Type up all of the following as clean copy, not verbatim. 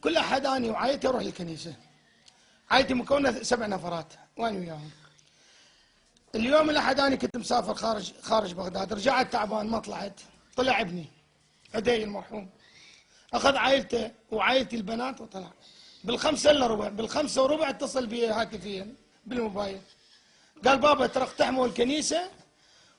كل احد اني وعائلتي اروح للكنيسه. عائلتي مكونه 7 نفرات وانا وياهم. اليوم الاحد اني كنت مسافر خارج بغداد، رجعت تعبان ما طلعت. طلع ابني عدي المرحوم، اخذ عائلته وعائلتي البنات وطلع. بالخمسة الا ربع، بالخمسة وربع اتصل بي هاتفيا بالموبايل، قال بابا ترى اقتحموا الكنيسه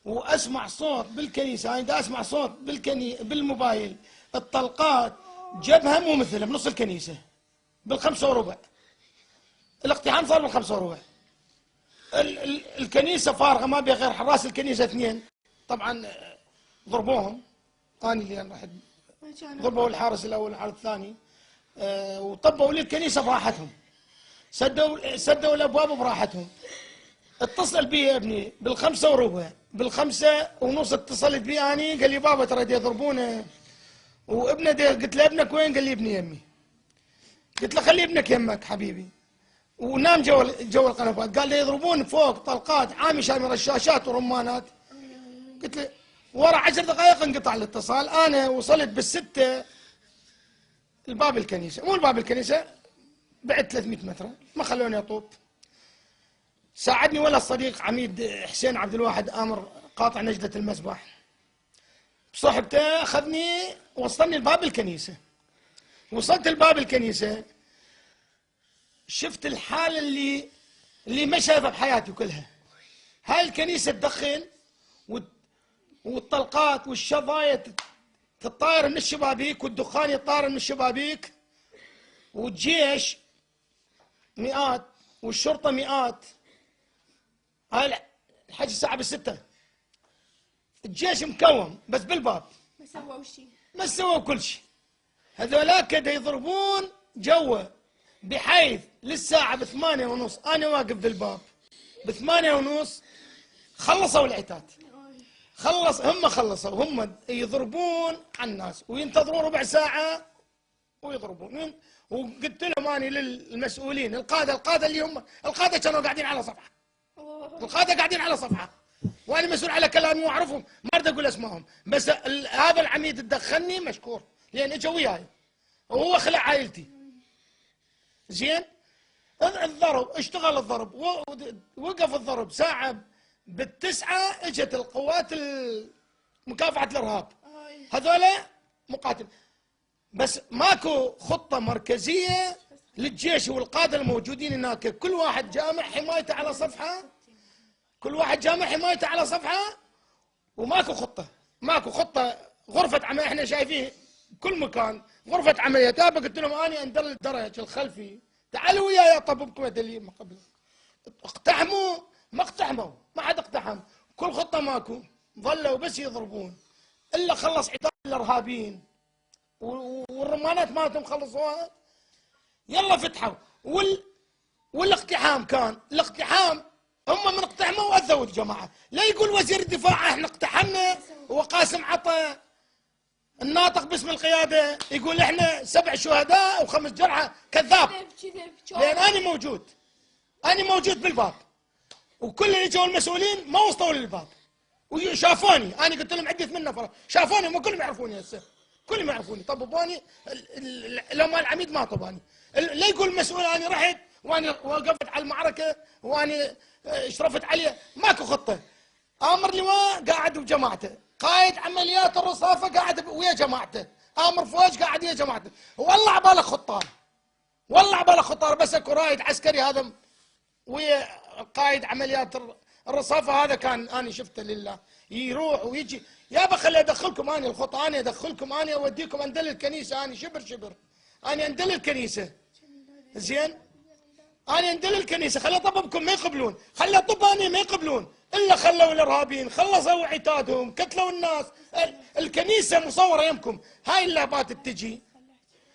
واسمع صوت بالكنيسه، انا دا اسمع صوت بالموبايل الطلقات جبهه مو مثله بنص الكنيسه بالخمسة وربع. الاقتحام صار بالخمسة وربع. الكنيسه فارغه ما بها غير حراس الكنيسه 2 طبعا ضربوهم. انا اللي رحت ضربوا الحارس الاول والحارس الثاني، وطبوا لي الكنيسه براحتهم، سدوا الابواب براحتهم. اتصل بي ابني بالخمسة وربع، بالخمسة ونص اتصلت بي اني قال لي بابا ترى يضربونه وابنه قلت له ابنك وين؟ قال لي ابني يمي. قلت له خلي ابنك يمك حبيبي ونام جو القنفات. قال لي يضربون فوق طلقات عامي شامي رشاشات ورمانات. قلت له ورا 10 دقائق انقطع الاتصال. انا وصلت بالستة الباب الكنيسه، مو الباب الكنيسه، بعد 300 متر ما خلوني اطوف. ساعدني ولا الصديق عميد حسين عبد الواحد امر قاطع نجدة المسبح بصحبته، اخذني وصلني لباب الكنيسه. وصلت لباب الكنيسه شفت الحاله اللي ما شايفها بحياتي كلها. هاي الكنيسه تدخن والطلقات والشظايا تطاير من الشبابيك والدخان يطار من الشبابيك والجيش مئات والشرطه مئات. هاي الحج الساعه ب6، الجيش مكوم بس بالباب ما سووا شيء، ما سووا كل شيء. هذولاك دا يضربون جوه بحيث للساعه ب8:30 انا واقف بالباب ب8:30 خلصوا العتاد. هم خلصوا، هم يضربون على الناس وينتظرون ربع ساعه ويضربون. وقلت لهم اني للمسؤولين القاده اللي هم القاده كانوا قاعدين على صفحه، القاده قاعدين على صفحه وانا مسؤول على كلامي واعرفهم، ما اريد اقول اسمائهم، بس هذا العميد تدخلني مشكور لان اجى وياي وهو خلع عائلتي. زين الضرب اشتغل الضرب وقف الضرب ساعه ب9 اجت القوات مكافحه الارهاب. هذولا مقاتل بس ماكو خطه مركزيه للجيش والقاده الموجودين هناك. كل واحد جامع حمايته على صفحه، كل واحد جامع حمايته على صفحه وماكو خطه، ماكو خطه. غرفه عمل احنا شايفين كل مكان غرفه عمليات. يابا قلت لهم اني اندر الدرج الخلفي تعالوا وياي اطببكم اللي ما قبل. اقتحموا ما اقتحموا، ما حد اقتحم، كل خطه ماكو، ظلوا بس يضربون الا خلص عتاب الارهابيين والرمانات مالتهم خلصوها. يلا فتحوا والاقتحام كان الاقتحام هم من اقتحموا واذوا الجماعه. لا يقول وزير الدفاع احنا اقتحمنا وقاسم عطى الناطق باسم القياده يقول احنا 7 شهداء و5 جرحى. كذاب. لان انا موجود بالباب وكل اللي جو المسؤولين ما وصلوا للباب وشافوني. انا قلت لهم عدة 8 نفر شافوني، هم كلهم يعرفوني هسه، كلهم يعرفوني طببوني. لما العميد ما طباني لا يقول المسؤول انا رحت وانا وقفت على المعركه وانا اشرفت عليه. ماكو خطه. امر لواء قاعد بجماعته، قائد عمليات الرصافه قاعد ويا جماعته، امر فوج قاعد ويا جماعته. والله عباله خطار، والله عباله خطار. بس اكو رائد عسكري هذا ويا قائد عمليات الرصافه هذا كان انا شفته لله يروح ويجي. يابا خلي ادخلكم اني الخطه، اني ادخلكم اني اوديكم اندل الكنيسه، اني شبر اني اندل الكنيسه. زين اني اندل الكنيسه خلي اطببكم ما يقبلون، خلي اطب اني ما يقبلون الا خلوا الارهابيين خلصوا عتادهم كتلوا الناس. الكنيسه مصوره يمكم. هاي اللهبات تجي،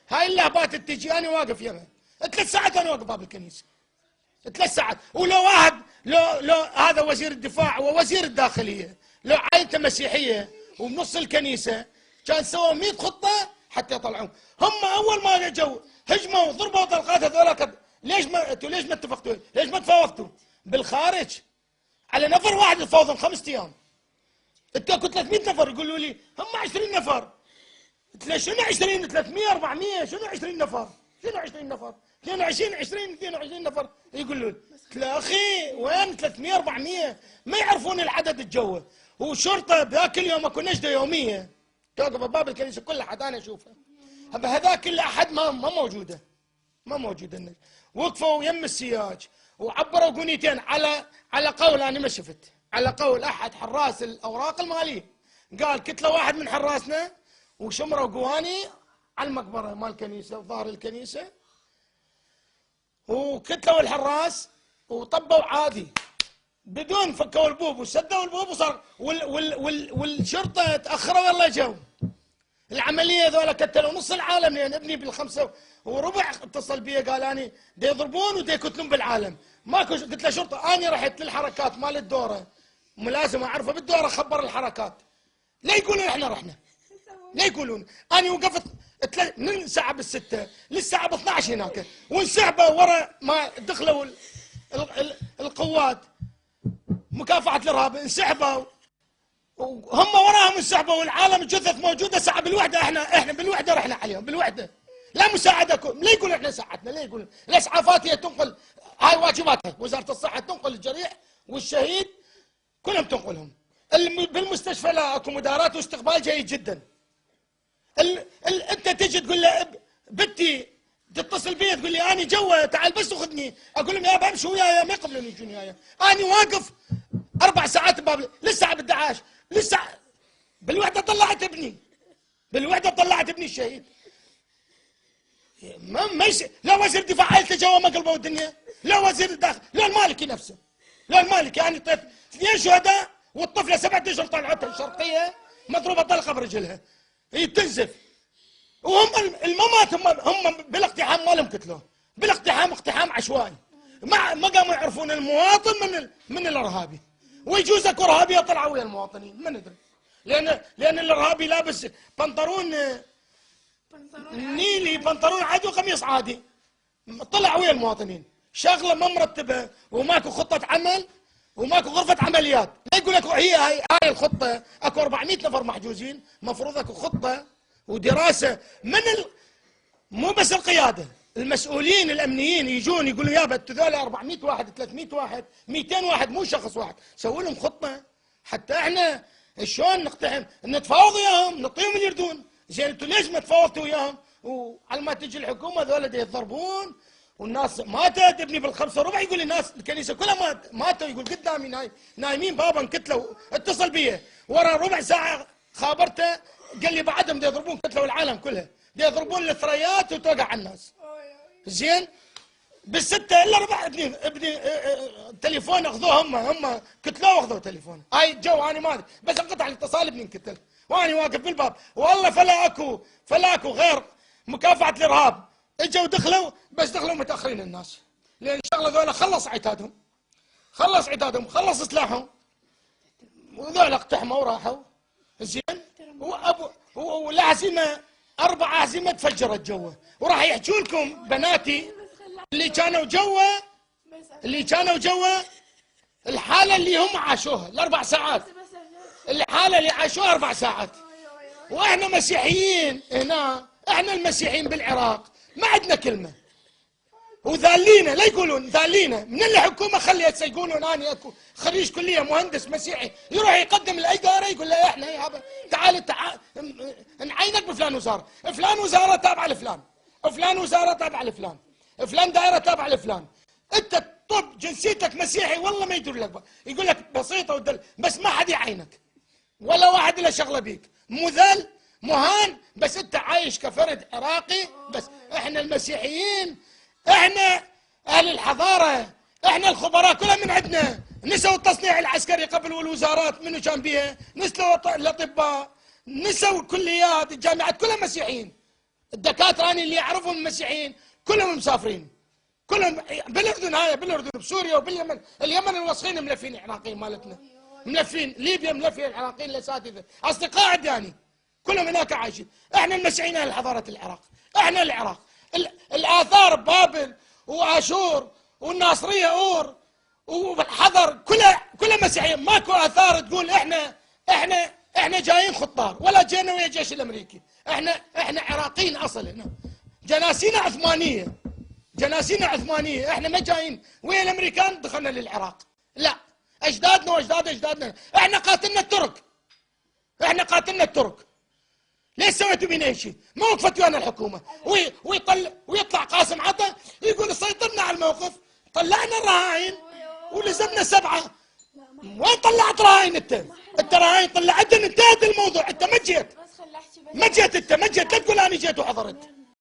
هاي اللهبات تجي. انا واقف يمها 3 ساعات انا واقف باب الكنيسه 3 ساعات. ولو واحد لو هذا وزير الدفاع ووزير الداخليه لو عائلته مسيحيه وبنص الكنيسه كان سووا 100 خطه حتى يطلعون. هم اول ما جو هجموا وضربوا طلقات هذول. ليش ما اتفقتوا؟ ليش ما تفاوضتوا؟ بالخارج على نفر واحد تفاوضون 5 ايام. انت كنت 300 نفر يقولوا لي هم 20 نفر. قلت له شنو 20 300 400 شنو 20 نفر؟ 22 نفر 22 20 22 نفر يقولون. قلت له اخي وين 300 400 ما يعرفون العدد الجوه، وشرطه بذاك اليوم اكو نجده يوميه توقف باب الكنيسه كل احد انا اشوفها، بهذاك الاحد ما موجوده، ما موجوده النجده. وقفوا يم السياج وعبروا قنيتين على قول انا ما شفت، على قول احد حراس الاوراق الماليه قال كتله واحد من حراسنا وشمروا قواني على المقبره مال الكنيسه وظهر الكنيسه وكتلوا الحراس وطبوا عادي بدون فكوا البوب وسدوا البوب وصار والشرطه تاخروا والله جو. العمليه ذولا كتلوا نص العالم لان ابني بالخمسه وربع اتصل بي قال اني دا يضربون ودا يقتلون بالعالم ماكو. قلت له شرطه اني رحت للحركات مال الدوره ملازم اعرفه بالدوره خبر الحركات لا يقولون احنا رحنا لا يقولون. اني وقفت من الساعه بالستة للساعه ب 12 هناك وانسحبوا ورا ما دخلوا القوات مكافحه الارهاب انسحبوا وهم وراهم انسحبوا والعالم الجثث موجوده ساعه بالوحده. احنا بالوحده رحنا عليهم بالوحده لا مساعدكم لا يقول احنا ساعدنا لا يقول. الاسعافات هي تنقل هاي واجباتها وزاره الصحه تنقل الجريح والشهيد كلهم تنقلهم. بالمستشفى لا اكو مدارات واستقبال جيد جدا. انت تجي تقول له بنتي تتصل بي تقول لي اني جوا تعال بس خذني اقول لهم يا بمشي وياي ما يقبلون يجون وياي. اني واقف 4 ساعات بباب لسه ب 11 لسه بالوحده طلعت ابني بالوحده طلعت ابني الشهيد. ما لا وزير الدفاع عائلته جوا ما قلبوا الدنيا لا وزير الداخل لا المالكي نفسه لا المالكي. يعني طيب 2 شهداء والطفله 7 اشهر طلعتها الشرقيه مضروبه طلقه برجلها هي تنزف. وهم الممات هم بالاقتحام مالهم قتلوه بالاقتحام اقتحام عشوائي ما قاموا يعرفون المواطن من الارهابي. ويجوز اكو ارهابيه طلعوا ويا المواطنين ما ندري لان الارهابي لابس بنطلون نيلي بنطلون عادي وقميص عادي طلع ويا المواطنين شغله ما مرتبه وماكو خطه عمل وماكو غرفه عمليات. لا يقول لك هاي الخطه اكو 400 نفر محجوزين مفروض اكو خطه ودراسه من مو بس القياده المسؤولين الامنيين يجون يقولوا يابا ذول 400 واحد 300 واحد 200 واحد مو شخص واحد سووا لهم خطه حتى احنا شلون نقتحم نتفاوض وياهم نعطيهم اللي يردون. زين انتم ليش ما تفاوضتوا وياهم وعلى ما تجي الحكومه ذولا يضربون والناس ماتت. ابني بالخمسة وربع يقول الناس الكنيسه كلها ماتوا يقول قدامي نايمين بابا انقتلوا. اتصل بي ورا ربع ساعه خابرته قال لي بعدهم يضربون قتلوا العالم كلها يضربون الثريات وتوقع على الناس. زين بالستة الا ربع ابني تليفون اخذوه هم قتلوه واخذوا تليفونه. هاي جو انا ما ادري بس انقطع الاتصال ابني انقتل وانا واقف بالباب والله فلا اكو غير مكافحه الارهاب اجوا دخلوا بس دخلوا متاخرين الناس لان الشغله ذولا خلص عتادهم خلص سلاحهم وذولا اقتحموا وراحوا. زين والأحزمة 4 أحزمة تفجرت جوا وراح يحكوا لكم بناتي اللي كانوا جوا الحالة اللي هم عاشوها ال4 ساعات الحالة اللي عاشوها 4 ساعات. واحنا مسيحيين هنا احنا المسيحيين بالعراق ما عندنا كلمة وذالينا لا يقولون ذالينا من الحكومة خلي يقولون اني اكو خريج كلية مهندس مسيحي يروح يقدم للإدارة يقول له احنا يابا تعال نعينك بفلان وزارة فلان وزارة تابعة لفلان فلان وزارة تابعة لفلان فلان دائرة تابعة لفلان. انت طب جنسيتك مسيحي والله ما يدور لك يقول لك بسيطة ودل بس ما حد يعينك ولا واحد له شغلة بيك مذل مهان بس انت عايش كفرد عراقي. بس احنا المسيحيين احنا اهل الحضاره احنا الخبراء كلها من عندنا نسوا التصنيع العسكري قبل والوزارات منو كان بيها نسوا الاطباء نسوا الكليات الجامعات كلها مسيحيين. الدكاتره انا اللي اعرفهم مسيحيين كلهم مسافرين كلهم بالاردن هاي بالاردن بسوريا وباليمن. اليمن الوسخين ملفين العراقيين مالتنا ملفين ليبيا ملفين العراقيين الاساتذه اصدقاء عندي كلهم هناك عايشين. احنا المسيحيين اهل حضاره العراق احنا العراق الآثار ببابل وآشور والناصرية أور والحضر كلها مسيحيين ماكو آثار تقول احنا جايين خطار ولا جينا ويا الجيش الأمريكي. احنا عراقيين أصل هنا جناسينا عثمانيه، جناسينا عثمانيه، احنا ما جايين ويا الامريكان دخلنا للعراق، لا، اجدادنا واجداد اجدادنا، احنا قاتلنا الترك، احنا قاتلنا الترك. ليش سويتوا بينا هيك شيء؟ ما وقفت ويانا الحكومه، ويطلع قاسم عطا يقول سيطرنا على الموقف، طلعنا الرهاين ولزمنا 7. وين طلعت رهاين انت؟ انت رهاين طلعتن، انتهت الموضوع، انت ما جيت. ما جيت انت، ما جيت، لا تقول انا جيت وحضرت.